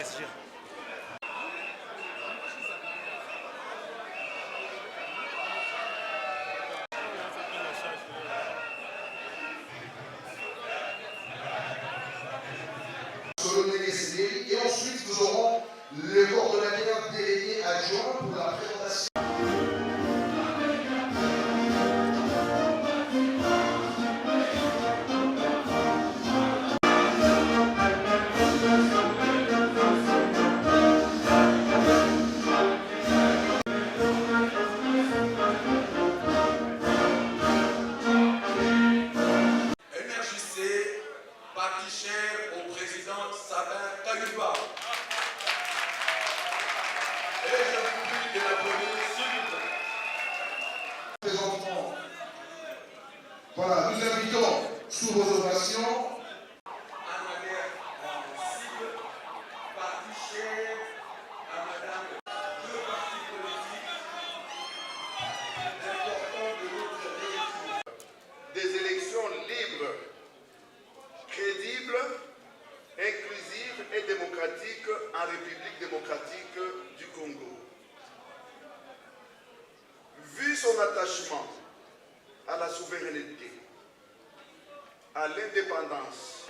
gère. Et ensuite, nous aurons le coordonnateur délégué adjoint pour la présentation. NRJC, parti cher au président Sabin Kayumba. Et je vous prie de l'applaudir subitement. Présentement, voilà, nous invitons sous vos ovations À Madame Cible, parti cher à Madame deux partis politiques importants de notre élection. Des élections libres, crédibles, inclusives et démocratiques en République démocratique du Congo. Vu son attachement à la souveraineté, à l'indépendance,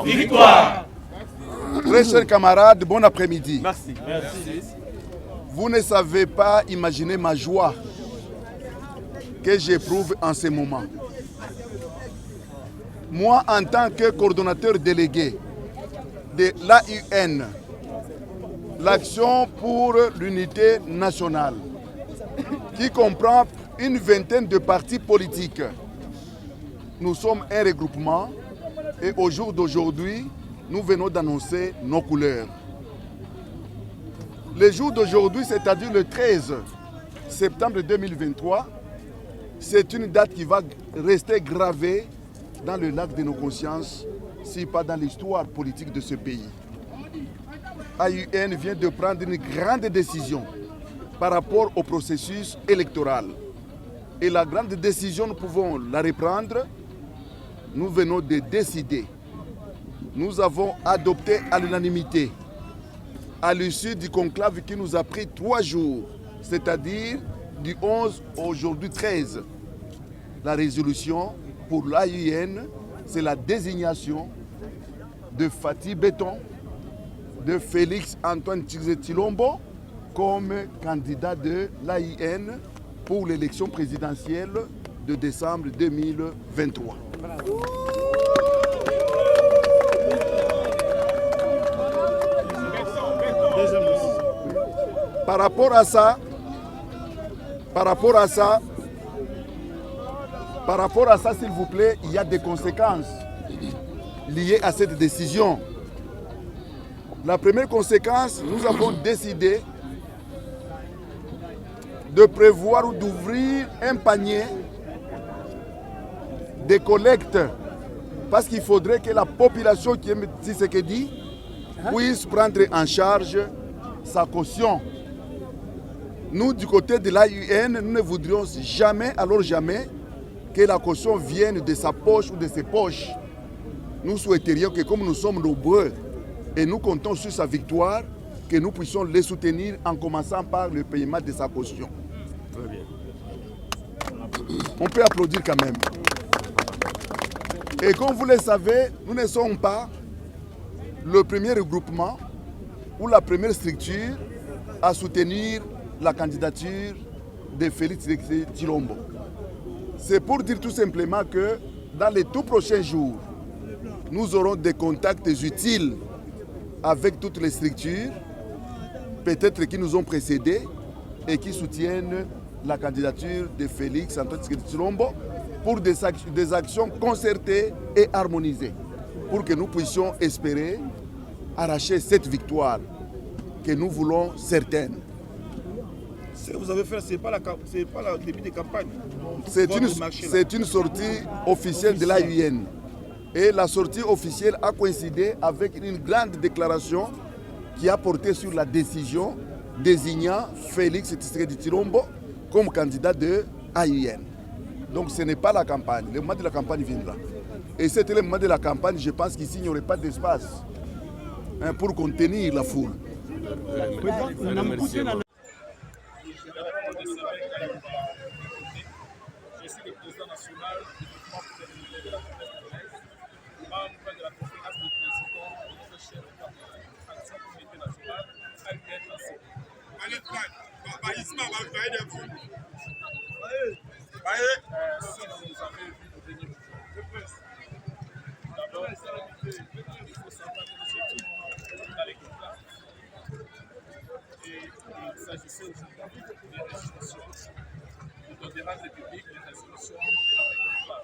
Victoire. Très chers camarades, bon après-midi. Merci. Vous ne savez pas imaginer ma joie que j'éprouve en ce moment. Moi, en tant que coordonnateur délégué de l'AUN, l'Action pour l'Unité Nationale, qui comprend une vingtaine de partis politiques. Nous sommes un regroupement et au jour d'aujourd'hui, nous venons d'annoncer nos couleurs. Le jour d'aujourd'hui, c'est-à-dire le 13 septembre 2023, c'est une date qui va rester gravée dans le lac de nos consciences, si pas dans l'histoire politique de ce pays. AUN vient de prendre une grande décision par rapport au processus électoral. Et la grande décision, nous pouvons la reprendre. Nous venons de décider. Nous avons adopté à l'unanimité, à l'issue du conclave qui nous a pris 3 jours, c'est-à-dire du 11 au aujourd'hui 13, la résolution pour l'AUN, c'est la désignation de Fatih Béton, de Félix Antoine Tshilombo comme candidat de l'AUN pour l'élection présidentielle de décembre 2023. Par rapport à ça, s'il vous plaît, il y a des conséquences liées à cette décision. La première conséquence, nous avons décidé de prévoir ou d'ouvrir un panier de collecte parce qu'il faudrait que la population qui aime Tshisekedi puisse prendre en charge sa caution. Nous, du côté de l'AUN, nous ne voudrions jamais, alors jamais, que la caution vienne de sa poche ou de ses poches. Nous souhaiterions que, comme nous sommes nombreux et nous comptons sur sa victoire, que nous puissions les soutenir en commençant par le paiement de sa caution. Très bien. On peut applaudir quand même. Et comme vous le savez, nous ne sommes pas le premier regroupement ou la première structure à soutenir la candidature de Félix Tshilombo. C'est pour dire tout simplement que dans les tout prochains jours, nous aurons des contacts utiles avec toutes les structures, peut-être qui nous ont précédés et qui soutiennent la candidature de Félix Antoine Tshisekedi Tshilombo pour des actions concertées et harmonisées, pour que nous puissions espérer arracher cette victoire que nous voulons certaine. Ce que vous avez fait, ce n'est pas le début de campagne. C'est une sortie officielle de l'AUN. Et la sortie officielle a coïncidé avec une grande déclaration qui a porté sur la décision désignant Félix Tshisekedi Tshilombo comme candidat de AUN. Donc ce n'est pas la campagne. Le moment de la campagne viendra. Et c'était le moment de la campagne, je pense qu'ici il n'y aurait pas d'espace pour contenir la foule. Je suis le président national du mouvement de la membre de la conférence des présidents de notre chef de Action Communauté Nationale, AUNAC. Si vous avez vu le dernier de presse, d'abord, il faut savoir que nous étions dans les contrats et il s'agissait aujourd'hui des résolutions de rendre publiques les résolutions de notre contrat.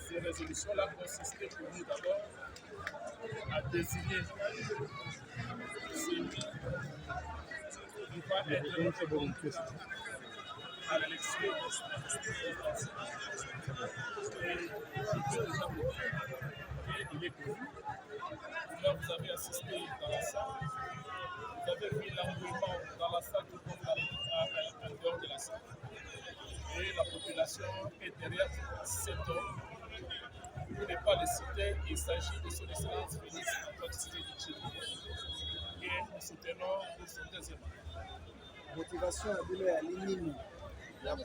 Ces résolutions-là consistaient pour nous d'abord à désigner celui qui va être notre candidat à l'élection présidentielle. Et je peux déjà vous dire qu'il est connu. Là, vous avez assisté dans la salle. Vous avez vu l'engouement dans la salle tout comme en dehors de la salle. Et la population est derrière cet homme. Pour ne pas le citer, il s'agit de son excellence Félix Antoine Tshisekedi Tshilombo. Et nous soutenons pour son deuxième mandat. Motivation à donner à l'ennemi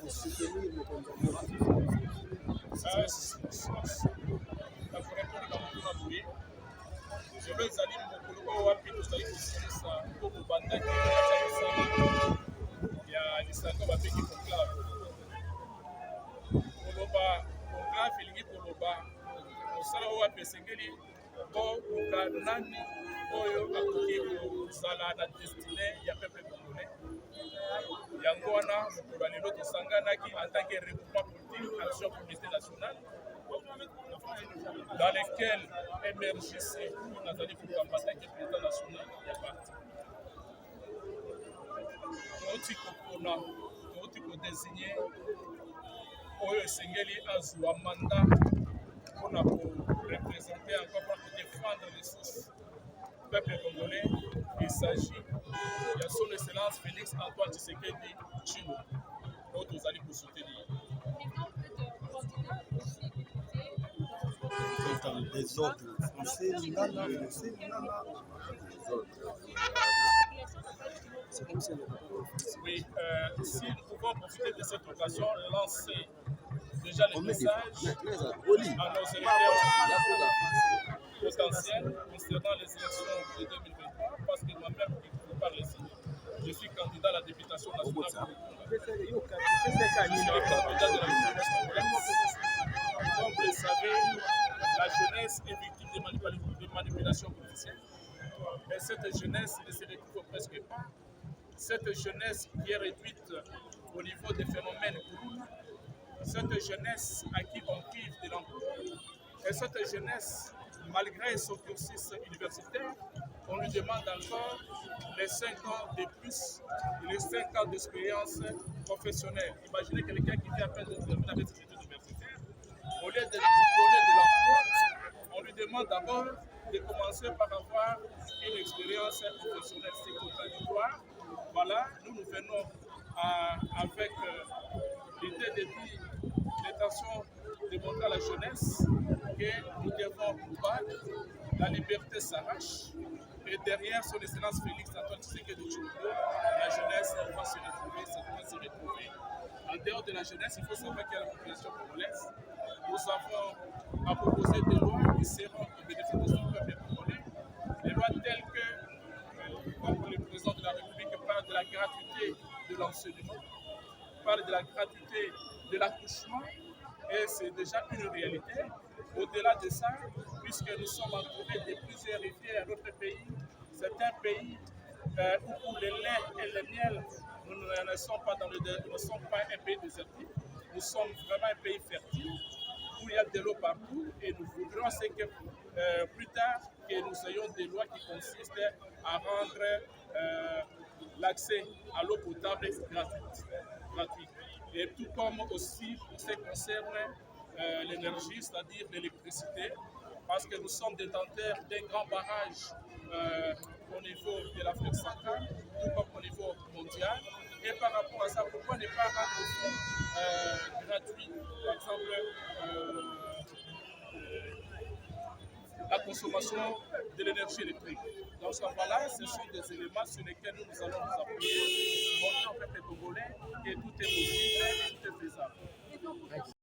pour soutenir le candidat. Je vais aller mokolo wapi tozali kosilisa mpo kobandaki ya lisanga babengi conclave. Koloba conclave elingi koloba mosala oyo wapi esengeli koluka nani oyo akoki kozala na destine ya peuple congolais. Yango wana mokolo ya lelo tosanganaki en tant que regroupement politique Action Communauté Nationale, dans lesquels émergissait Nazali Koukambata qui est président national ya parti. Touti kopona, touti kodésigner oyo esengeli azwa mandat mpona koreprésenter encore pour défendre les sources du peuple congolais. Il s'agit de son excellence Félix Antoine Tshisekedi Tshilombo oyo tozali kosoutenir. Dans le désordre français, c'est comme ça. Oui, si nous pouvons profiter de cette occasion, lancer déjà les messages à nos électeurs potentiels concernant les élections de 2023, parce que moi-même, je parle ici. Je suis candidat à la députation nationale. Je suis le candidat de la jeunesse congolaise. Comme vous le savez, la jeunesse est victime de manipulations politiciennes. Mais cette jeunesse ne se retrouve presque pas. Cette jeunesse qui est réduite au niveau des phénomènes courants. Cette jeunesse à qui on prive de l'emploi. Et cette jeunesse, malgré son cursus universitaire, on lui demande encore les 5 ans de plus et les 5 ans d'expérience professionnelle. Imaginez quelqu'un qui fait à peine de terminer avec ses études universitaires. Au lieu de lui donner de l'emploi, on lui demande d'abord de commencer par avoir une expérience professionnelle. C'est contradictoire. Voilà, nous venons avec l'idée de dire l'intention de montrer à la jeunesse que nous devons nous battre, la liberté s'arrache, et derrière son excellence Félix Antoine Tshisekedi Tshilombo, la jeunesse va se retrouver, ça doit se retrouver. En dehors de la jeunesse, il faut savoir qu'il y a la population congolaise. Nous avons à proposer des lois qui seront au bénéfice de ce peuple congolais, des lois telles que le président de la République parle de la gratuité de l'enseignement, parle de la gratuité de l'accouchement, et c'est déjà une réalité. Au-delà de ça, puisque nous sommes entourés de plusieurs rivières à notre pays, c'est un pays où le lait et le miel nous ne sommes pas un pays désertique, nous sommes vraiment un pays fertile où il y a de l'eau partout et nous voudrons que plus tard que nous ayons des lois qui consistent à rendre l'accès à l'eau potable gratuit. Et tout comme aussi pour ce qui concerne l'énergie, c'est-à-dire l'électricité, parce que nous sommes détenteurs d'un grand barrage au niveau de l'Afrique centrale, tout comme au niveau mondial. Et par rapport à ça, pourquoi ne pas rendre aussi gratuit, par exemple, la consommation de l'énergie électrique. Donc voilà, ce sont des éléments sur lesquels nous allons nous appuyer pour montrer en fait les Congolais que tout est possible et tout est faisable.